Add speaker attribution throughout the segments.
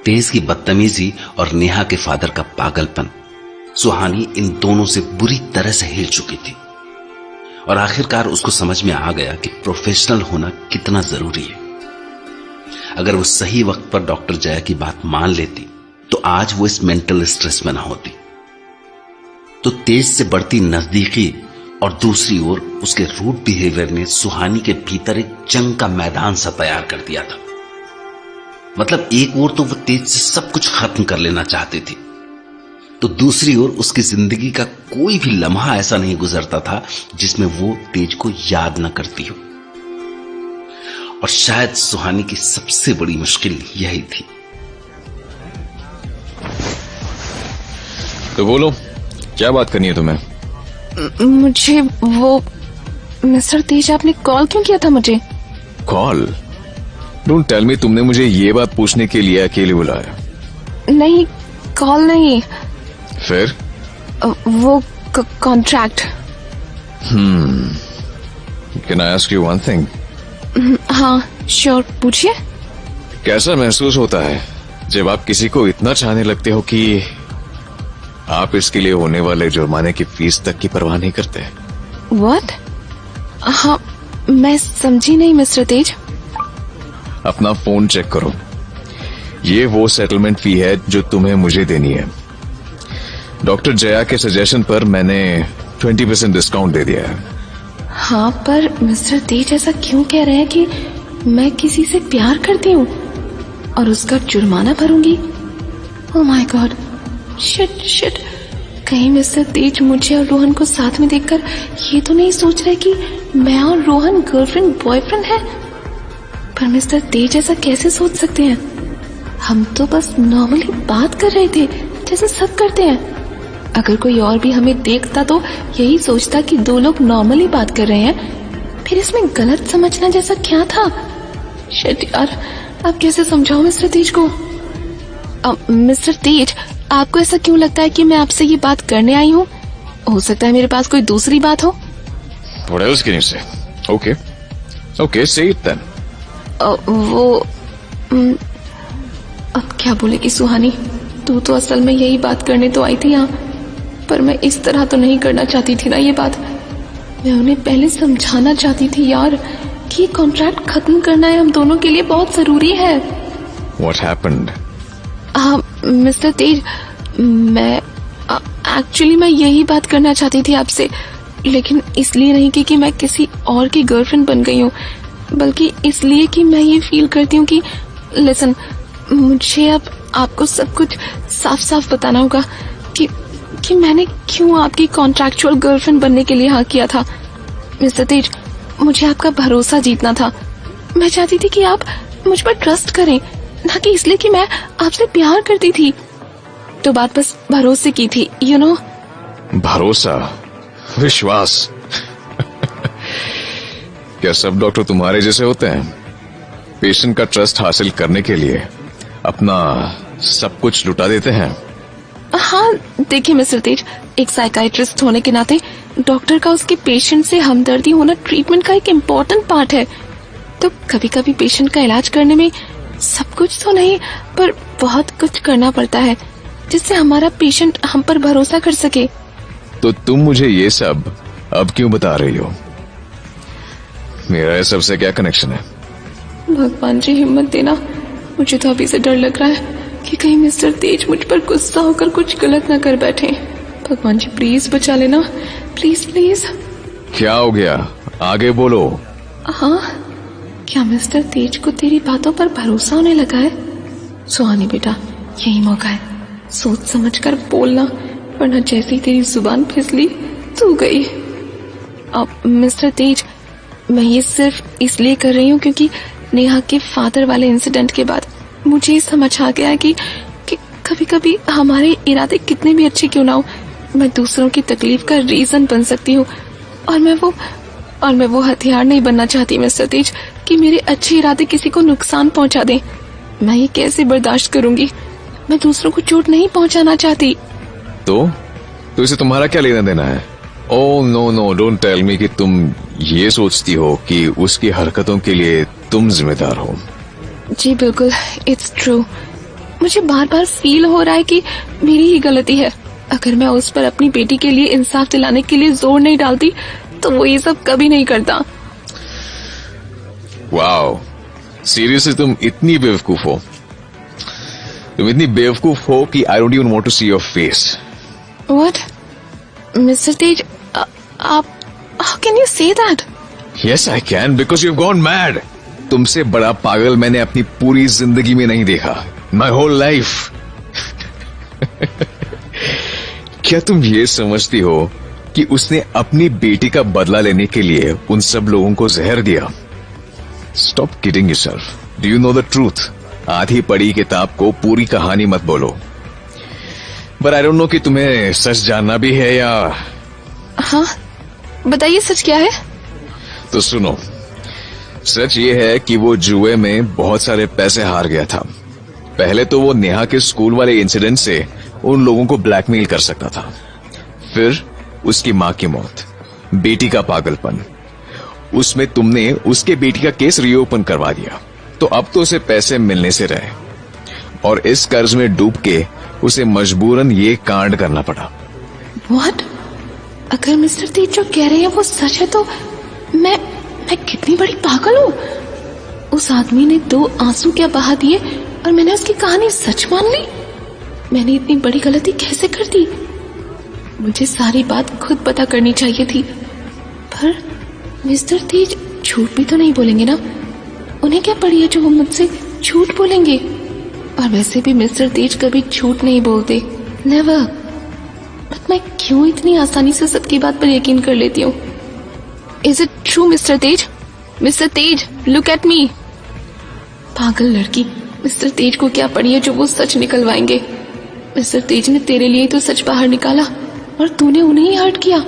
Speaker 1: तेज की बदतमीजी और नेहा के फादर का पागलपन सुहानी इन दोनों से बुरी तरह से हिल चुकी थी और आखिरकार उसको समझ में आ गया कि प्रोफेशनल होना कितना जरूरी है। अगर वो सही वक्त पर डॉक्टर जया की बात मान लेती तो आज वो इस मेंटल स्ट्रेस में ना होती। तो तेज से बढ़ती नजदीकी और दूसरी ओर उसके रूड बिहेवियर ने सुहानी के भीतर एक जंग का मैदान सा तैयार कर दिया था। मतलब एक ओर तो वो तेज से सब कुछ खत्म कर लेना चाहती थी, तो दूसरी ओर उसकी जिंदगी का कोई भी लम्हा ऐसा नहीं गुजरता था जिसमें वो तेज को याद न करती हो। और शायद सुहानी की सबसे बड़ी मुश्किल यही थी।
Speaker 2: तो बोलो, क्या बात करनी है तुम्हें?
Speaker 3: मुझे वो मिस्टर तेज, आपने कॉल क्यों किया था मुझे?
Speaker 2: कॉल? डोंट टेल मी तुमने मुझे ये बात पूछने के लिए अकेले बुलाया?
Speaker 3: नहीं, कॉल नहीं।
Speaker 2: फिर?
Speaker 3: वो contract.
Speaker 2: Can I ask you one thing?
Speaker 3: हाँ श्योर, पूछिए।
Speaker 2: कैसा महसूस होता है जब आप किसी को इतना चाहने लगते हो कि आप इसके लिए होने वाले जुर्माने की फीस तक की परवाह नहीं करते?
Speaker 3: व्हाट? हाँ, मैं समझी नहीं मिस्टर तेज।
Speaker 2: अपना फोन चेक करो, ये वो सेटलमेंट फी है जो तुम्हें मुझे देनी है। डॉक्टर जया के सजेशन पर मैंने 20% डिस्काउंट दे दिया है।
Speaker 3: हाँ, पर मिस्टर तेज ऐसा क्यों कह रहे हैं कि मैं किसी से प्यार करती हूँ और उसका जुर्माना भरूंगी? Oh my god, shit. कहीं मिस्टर तेज मुझे और रोहन को साथ में देखकर ये तो नहीं सोच रहे कि मैं और रोहन गर्लफ्रेंड बॉयफ्रेंड है? पर मिस्टर तेज ऐसा कैसे सोच सकते हैं? हम तो बस नॉर्मली बात कर रहे थे जैसे सब करते हैं। अगर कोई और भी हमें देखता तो यही सोचता कि दो लोग नॉर्मली बात कर रहे हैं। फिर इसमें गलत समझना जैसा क्या था? शिट यार, आप कैसे समझाओ मिस्टर तेज को? मिस्टर तेज, आपको ऐसा क्यों लगता है कि मैं आपसे ये बात करने आई हूँ? हो सकता है मेरे पास कोई दूसरी बात हो।
Speaker 2: What else can you say? Okay, say it then.
Speaker 3: अब क्या बोलेगी सुहानी? तू तो असल में यही बात करने तो आई थी यहाँ, पर मैं इस तरह तो नहीं करना चाहती थी ना ये बात। मैं उन्हें पहले समझाना चाहती थी यार कि ये कॉन्ट्रैक्ट खत्म करना है हम दोनों के लिए बहुत जरूरी है।
Speaker 2: What happened?
Speaker 3: मिस्टर तेज, मैं एक्चुअली मैं यही बात करना चाहती थी आपसे, लेकिन इसलिए नहीं कि मैं किसी और की गर्लफ्रेंड बन गई हूँ, बल्कि इसलिए कि मैं ये फील करती हूँ कि लिसन, मुझे अब आपको सब कुछ साफ साफ बताना होगा कि मैंने क्यों आपकी कॉन्ट्रैक्चुअल गर्लफ्रेंड बनने के लिए हाँ किया था। मिस्टर तेज, मुझे आपका भरोसा जीतना था। मैं चाहती थी कि आप मुझ पर ट्रस्ट करें, ना कि इसलिए कि मैं आपसे प्यार करती थी। तो बात बस भरोसे की थी, यू नो।
Speaker 2: भरोसा, विश्वास। क्या सब डॉक्टर तुम्हारे जैसे होते हैं? पेशेंट का ट्रस्ट हासिल करने के लिए अपना सब कुछ लुटा देते हैं?
Speaker 3: हाँ देखिए मिस्टर तेज, एक साइकाइट्रिस्ट होने के नाते डॉक्टर का उसके पेशेंट से हमदर्दी होना ट्रीटमेंट का एक इम्पोर्टेंट पार्ट है। तो कभी कभी पेशेंट का इलाज करने में सब कुछ तो नहीं, पर बहुत कुछ करना पड़ता है जिससे हमारा पेशेंट हम पर भरोसा कर सके।
Speaker 2: तो तुम मुझे ये सब अब क्यों बता रही हो? मेरा इस सब से क्या कनेक्शन है?
Speaker 3: भगवान जी हिम्मत देना, मुझे तो अभी से डर लग रहा है कि कहीं मिस्टर तेज मुझ पर गुस्सा होकर कुछ गलत ना कर बैठे। भगवान जी प्लीज बचा लेना, प्लीज।
Speaker 2: क्या हो गया? आगे बोलो।
Speaker 3: हाँ, क्या मिस्टर तेज को तेरी बातों पर भरोसा होने लगा है? सुहानी बेटा, यही मौका है, सोच समझ कर बोलना, वरना जैसे ही तेरी जुबान फिसली तू गई। अब मिस्टर तेज, मैं ये सिर्फ इसलिए कर रही हूँ क्योंकि नेहा के फादर वाले इंसिडेंट के बाद मुझे समझ आ गया कि कभी कभी हमारे इरादे कितने भी अच्छे क्यों ना हो, मैं दूसरों की तकलीफ का रीजन बन सकती हूँ। और मैं वो हथियार नहीं बनना चाहती मिस्टर तेज कि मेरे अच्छे इरादे किसी को नुकसान पहुँचा दें। मैं ये कैसे बर्दाश्त करूंगी? मैं दूसरों को चोट नहीं पहुँचाना चाहती।
Speaker 2: तो इसे तुम्हारा क्या लेना देना है? Oh no, don't tell me कि तुम ये सोचती हो कि उसकी हरकतों के लिए तुम जिम्मेदार हो।
Speaker 3: जी बिल्कुल, इट्स ट्रू। मुझे बार बार फील हो रहा है कि मेरी ही गलती है। अगर मैं उस पर अपनी बेटी के लिए इंसाफ दिलाने के लिए जोर नहीं डालती तो वो ये सब कभी नहीं करता।
Speaker 2: वाओ, सीरियसली तुम इतनी बेवकूफ हो। तुम इतनी बेवकूफ हो कि I don't even want to see your face.
Speaker 3: What mister Tej, आप how can you say that?
Speaker 2: Yes I can, because you have gone mad. तुमसे बड़ा पागल मैंने अपनी पूरी जिंदगी में नहीं देखा, माई होल लाइफ। क्या तुम ये समझती हो कि उसने अपनी बेटी का बदला लेने के लिए उन सब लोगों को जहर दिया? Stop kidding yourself. Do you know the truth? आधी पढ़ी किताब को पूरी कहानी मत बोलो। बट आई डोंट नो कि तुम्हें सच जानना भी है या।
Speaker 3: हाँ बताइए, सच क्या है?
Speaker 2: तो सुनो, सच ये है कि वो जुए में बहुत सारे पैसे हार गया था। पहले तो वो नेहा के स्कूल वाले इंसिडेंट से उन लोगों को ब्लैकमेल कर सकता था। फिर उसकी मां की मौत, बेटी का पागलपन, उसमें तुमने उसके बेटी का केस रीओपन करवा दिया। तो अब तो उसे पैसे मिलने से रहे और इस कर्ज में डूब के उसे मजबूरन ये कांड करना पड़ा।
Speaker 3: व्हाट? अगर मिस्टर तेज जो कह रहे हैं वो सच है तो मैं कितनी बड़ी पागल हूँ। उस आदमी ने 2 आंसू क्या बहा दिए और मैंने उसकी कहानी सच मान ली। मैंने इतनी बड़ी गलती कैसे कर दी? मुझे सारी बात खुद पता करनी चाहिए थी। पर मिस्टर तेज झूठ भी तो नहीं बोलेंगे ना? उन्हें क्या पड़ी है जो वो मुझसे झूठ बोलेंगे? और वैसे भी मिस्टर तेज कभी झूठ नहीं बोलते, नेवर। बट मैं क्यों इतनी आसानी से सबकी बात पर यकीन कर लेती हूँ? Is it true mister Tej? Mister Tej, look at me. पागल लड़की, मिस्टर तेज को क्या पड़ी है जो वो सच निकलवाएंगे? मिस्टर तेज ने तेरे लिए तो सच बाहर निकाला और तूने उन्हें ही हर्ट किया।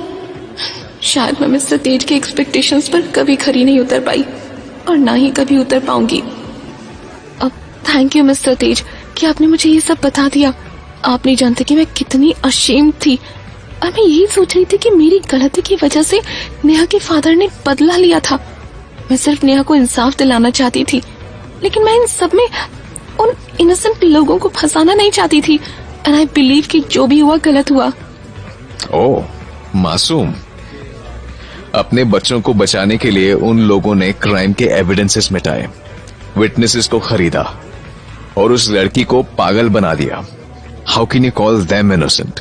Speaker 3: शायद मैं मिस्टर तेज के एक्सपेक्टेशंस पर कभी खरी नहीं उतर पाई और ना ही कभी उतर पाऊंगी। अब थैंक यू मिस्टर तेज कि आपने मुझे ये सब बता दिया। आप नहीं जानते कि मैं कितनी अशेम्ड थी और मैं यही सोच रही थी कि मेरी गलती की वजह से नेहा के फादर ने बदला लिया था। मैं सिर्फ नेहा को इंसाफ दिलाना चाहती थी, लेकिन मैं इन सब में उन इनोसेंट लोगों को फंसाना नहीं चाहती थी। एंड आई बिलीव कि जो भी हुआ गलत हुआ।
Speaker 2: ओह मासूम, अपने बच्चों को बचाने के लिए उन लोगों ने क्राइम के एविडेंसेस मिटाए, विटनेसेस को खरीदा और उस लड़की को पागल बना दिया। How can you call them innocent?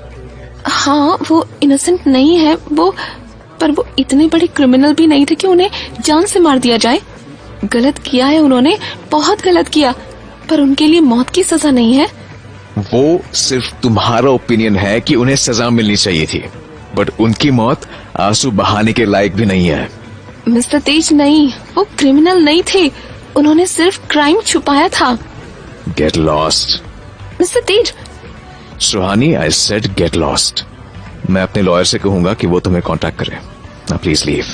Speaker 3: हाँ वो इनोसेंट नहीं है पर वो इतने बड़े क्रिमिनल भी नहीं थे कि उन्हें जान से मार दिया जाए। गलत किया है उन्होंने, बहुत गलत किया, पर उनके लिए मौत की सजा नहीं है।
Speaker 2: वो सिर्फ तुम्हारा ओपिनियन है कि उन्हें सजा मिलनी चाहिए थी, बट उनकी मौत आंसू बहाने के लायक भी नहीं है।
Speaker 3: मिस्टर तेज नहीं, वो क्रिमिनल नहीं थे, उन्होंने सिर्फ क्राइम छुपाया था।
Speaker 2: Get lost.
Speaker 3: Mister Tej.
Speaker 2: Suhani, I said get lost. मैं अपने लॉयर से कहूंगा कि वो तुम्हें कांटेक्ट करे। Now please leave.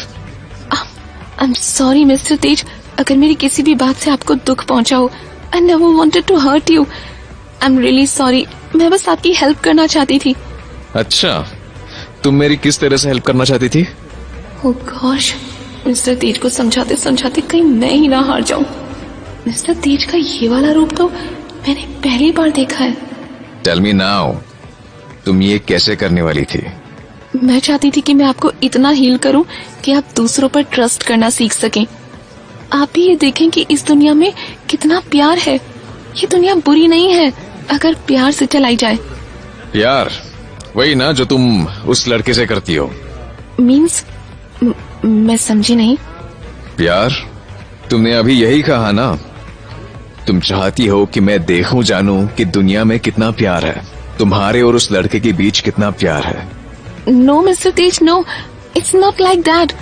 Speaker 3: I am sorry mister Tej, अगर मेरी किसी भी बात से आपको दुख पहुंचा हो। I never wanted to hurt you. I am really sorry. मैं बस आपकी हेल्प करना चाहती थी।
Speaker 2: अच्छा, तुम मेरी किस तरह से हेल्प करना चाहती थी?
Speaker 3: ओह गॉश, मिस्टर तेज को समझाते समझाते कहीं मैं ही ना हार जाऊं। मिस्टर तेज का ये वाला रूप तो मैंने पहली बार देखा है।
Speaker 2: टेल मी नाउ, तुम ये कैसे करने वाली थी?
Speaker 3: मैं चाहती थी कि मैं आपको इतना हील करूं कि आप दूसरों पर ट्रस्ट करना सीख सकें। आप भी ये देखें कि इस दुनिया में कितना प्यार है। ये दुनिया बुरी नहीं है अगर प्यार से चलाई जाए।
Speaker 2: प्यार? वही ना जो तुम उस लड़के से करती हो।
Speaker 3: मीन्स मैं समझी नहीं।
Speaker 2: प्यार? तुमने अभी यही कहा ना। तुम चाहती हो कि मैं देखूं जानूं कि दुनिया में कितना प्यार है, तुम्हारे और उस लड़के के बीच कितना प्यार है।
Speaker 3: No mister Tej, no, it's not like that.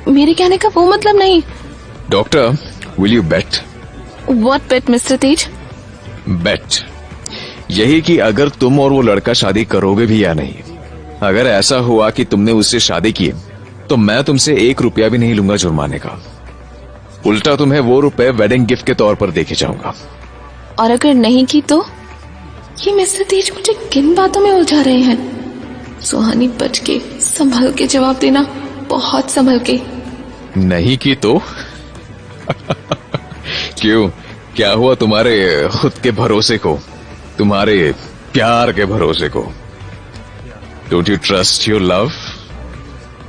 Speaker 3: मेरे कहने का वो मतलब नहीं।
Speaker 2: Doctor, will you bet?
Speaker 3: What bet mister Tej?
Speaker 2: Bet यही कि अगर तुम और वो लड़का शादी करोगे भी या नहीं। अगर ऐसा हुआ कि तुमने उससे शादी की तो मैं तुमसे 1 रुपया भी नहीं लूंगा जुर्माने का। उल्टा तुम्हें वो रुपए वेडिंग गिफ्ट के तौर पर देके जाऊंगा।
Speaker 3: और अगर नहीं की तो? ये मिस्टर तेज मुझे किन बातों में उलझा रहे हैं? सुहानी, बच के संभल के जवाब देना, बहुत संभल के।
Speaker 2: नहीं की तो? क्यों, क्या हुआ तुम्हारे खुद के भरोसे को? तुम्हारे प्यार के भरोसे को। Don't you trust your love?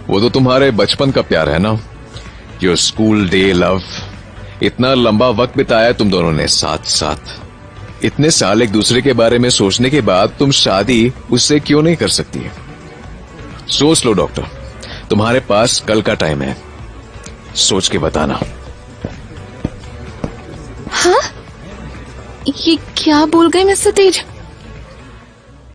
Speaker 2: वो तो तुम्हारे बचपन का प्यार है ना, योर स्कूल डे लव। इतना लंबा वक्त बिताया तुम दोनों ने साथ साथ, इतने साल एक दूसरे के बारे में सोचने के बाद तुम शादी उससे क्यों नहीं कर सकती? सोच लो डॉक्टर, तुम्हारे पास कल का टाइम है, सोच के बताना।
Speaker 3: हाँ? ये क्या बोल गए मिस्टर तेज?